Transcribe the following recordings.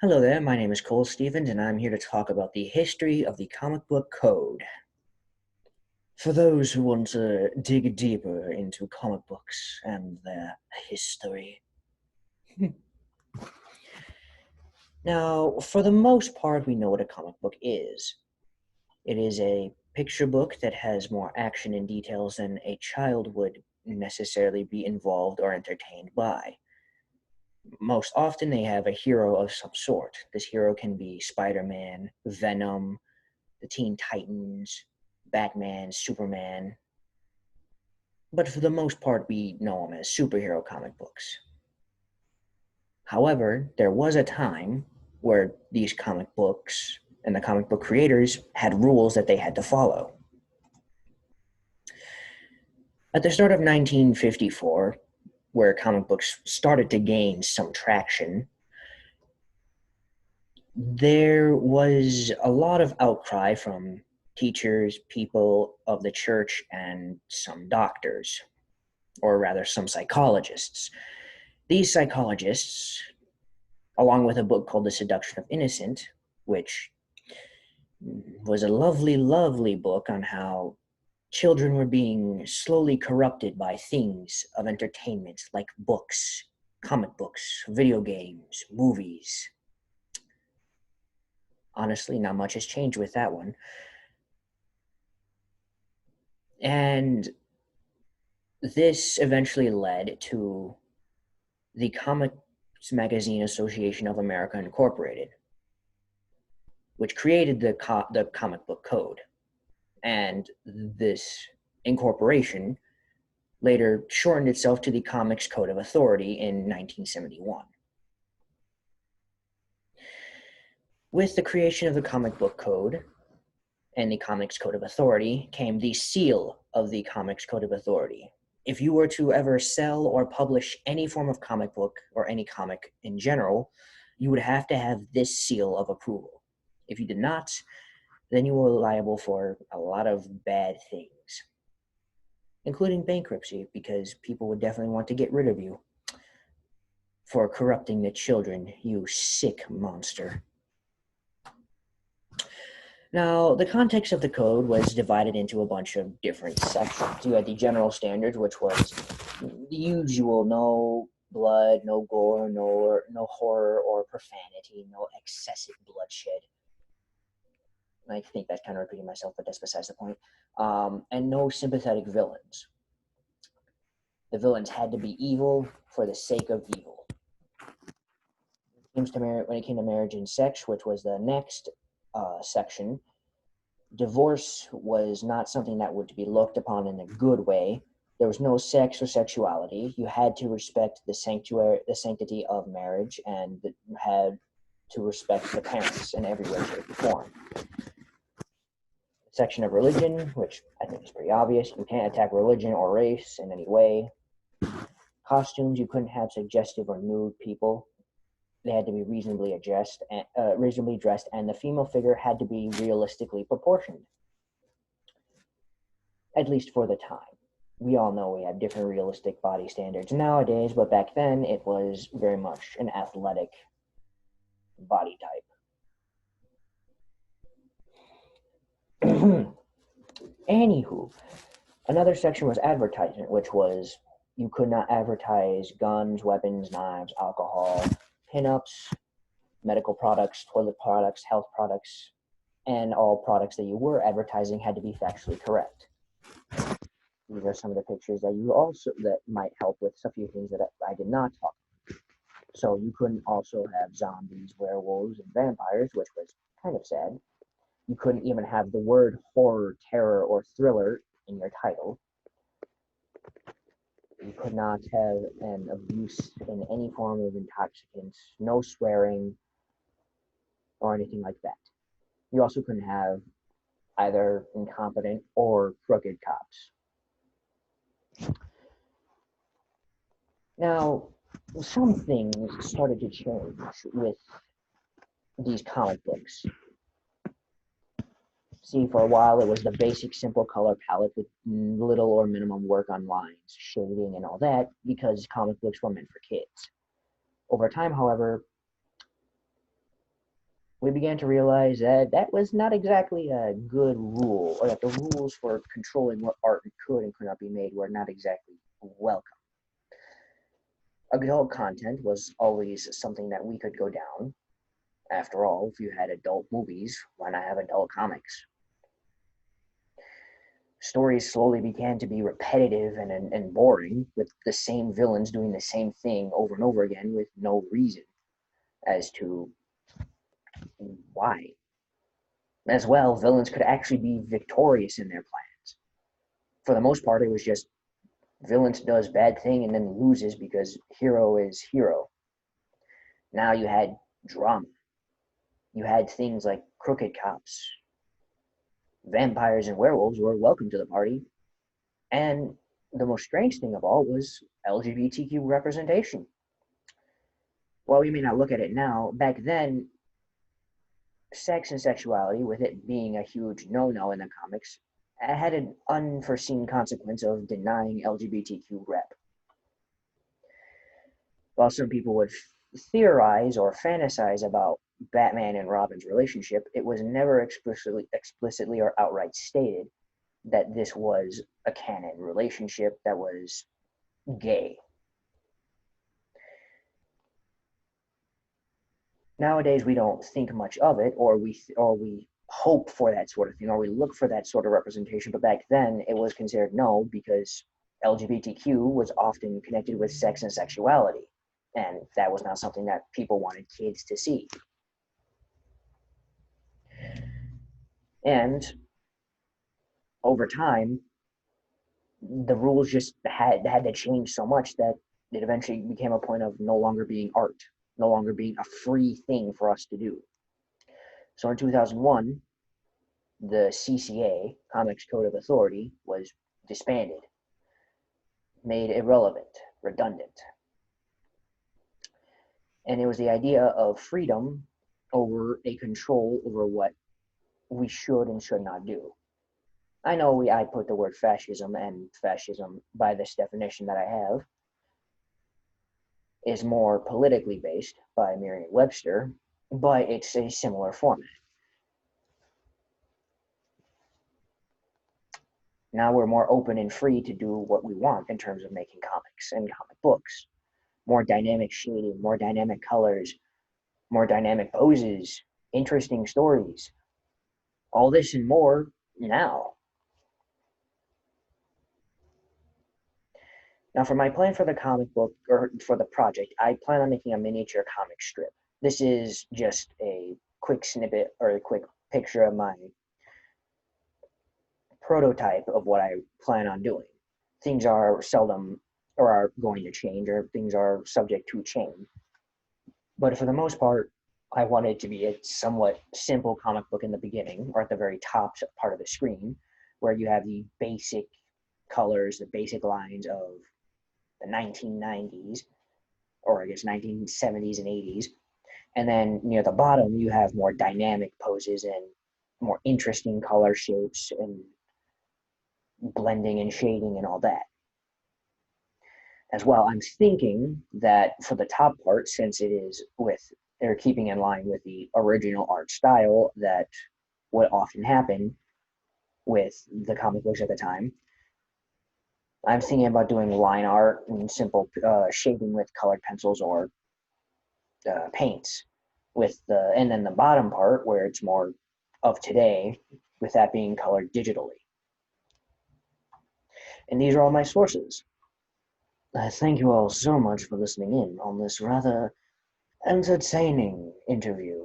Hello there, my name is Cole Stevens, and I'm here to talk about the history of the comic book code. For those who want to dig deeper into comic books and their history. Now, for the most part, we know what a comic book is. It is a picture book that has more action and details than a child would necessarily be involved or entertained by. Most often, they have a hero of some sort. This hero can be Spider Man, Venom, the Teen Titans, Batman, Superman, but for the most part, we know them as superhero comic books. However, there was a time where these comic books and the comic book creators had rules that they had to follow. At the start of 1954, where comic books started to gain some traction, there was a lot of outcry from teachers, people of the church, and some doctors, or rather, some psychologists. These psychologists, along with a book called The Seduction of Innocent, which was a lovely, lovely book on how children were being slowly corrupted by things of entertainment like books, comic books, video games, movies. Honestly, not much has changed with that one. And this eventually led to the Comics Magazine Association of America Incorporated, which created the comic book code. And this incorporation later shortened itself to the Comics Code of Authority in 1971. With the creation of the comic book code and the Comics Code of Authority came the seal of the Comics Code of Authority. If you were to ever sell or publish any form of comic book or any comic in general, you would have to have this seal of approval. If you did not, then you were liable for a lot of bad things, including bankruptcy, because people would definitely want to get rid of you for corrupting the children, you sick monster. Now, the context of the code was divided into a bunch of different sections. You had the general standards, which was the usual: no blood, no gore, no horror or profanity, no excessive bloodshed. I think that's kind of repeating myself, but that's besides the point. And no sympathetic villains. The villains had to be evil for the sake of evil. When it came to marriage and sex, which was the next section, divorce was not something that would be looked upon in a good way. There was no sex or sexuality. You had to respect the sanctity of marriage, and had to respect the parents in every way, shape, or form. Section of religion, which I think is pretty obvious. You can't attack religion or race in any way. Costumes, you couldn't have suggestive or nude people. They had to be reasonably dressed, and the female figure had to be realistically proportioned, at least for the time. We all know we have different realistic body standards nowadays, but back then it was very much an athletic body type. Anywho, another section was advertisement, which was you could not advertise guns, weapons, knives, alcohol, pinups, medical products, toilet products, health products, and all products that you were advertising had to be factually correct. These are some of the pictures that might help with a few things that I did not talk about. So you couldn't also have zombies, werewolves, and vampires, which was kind of sad. You couldn't even have the word horror, terror, or thriller in your title. You could not have an abuse in any form of intoxicants, no swearing, or anything like that. You also couldn't have either incompetent or crooked cops. Now, some things started to change with these comic books. See, for a while it was the basic simple color palette with little or minimum work on lines, shading, and all that, because comic books were meant for kids. Over time, however, we began to realize that that was not exactly a good rule, or that the rules for controlling what art could and could not be made were not exactly welcome. Adult content was always something that we could go down. After all, if you had adult movies, why not have adult comics? Stories slowly began to be repetitive and boring, with the same villains doing the same thing over and over again with no reason as to why. As well, villains could actually be victorious in their plans. For the most part, it was just villains does bad thing and then loses because hero is hero. Now you had drama. You had things like crooked cops. Vampires and werewolves were welcome to the party. And the most strange thing of all was LGBTQ representation. While we may not look at it now, back then, sex and sexuality, with it being a huge no no in the comics, had an unforeseen consequence of denying LGBTQ rep. While some people would theorize or fantasize about Batman and Robin's relationship, it was never explicitly or outright stated that this was a canon relationship that was gay. Nowadays, we don't think much of it, or we hope for that sort of thing, or we look for that sort of representation. But back then, it was considered no because LGBTQ was often connected with sex and sexuality, and that was not something that people wanted kids to see. And over time, the rules just had to change so much that it eventually became a point of no longer being art, no longer being a free thing for us to do. So in 2001, the CCA, Comics Code of Authority, was disbanded, made irrelevant, redundant. And it was the idea of freedom over a control over what we should and should not do. I know I put the word fascism, and fascism, by this definition that I have, is more politically based by Merriam-Webster, but it's a similar format. Now we're more open and free to do what we want in terms of making comics and comic books. More dynamic shading, more dynamic colors, more dynamic poses, interesting stories. All this and more now. Now, for my plan for the comic book, or for the project, I plan on making a miniature comic strip. This is just a quick snippet or a quick picture of my prototype of what I plan on doing. Things are seldom or are going to change, or things are subject to change. But for the most part, I want it to be a somewhat simple comic book in the beginning, or at the very top part of the screen, where you have the basic colors, the basic lines of the 1990s, or I guess 1970s and 80s. And then near the bottom, you have more dynamic poses and more interesting color shapes and blending and shading and all that. As well, I'm thinking that for the top part, since it is with, they're keeping in line with the original art style that would often happen with the comic books at the time, I'm thinking about doing line art and simple shading with colored pencils or paints. And then the bottom part where it's more of today, with that being colored digitally. And these are all my sources. I thank you all so much for listening in on this rather entertaining interview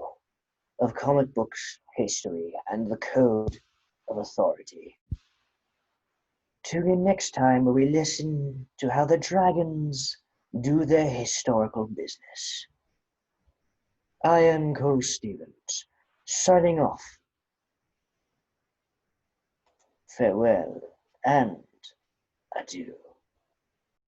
of comic books history and the code of authority. Tune in next time where we listen to how the dragons do their historical business. I am Cole Stevens, signing off. Farewell and adieu.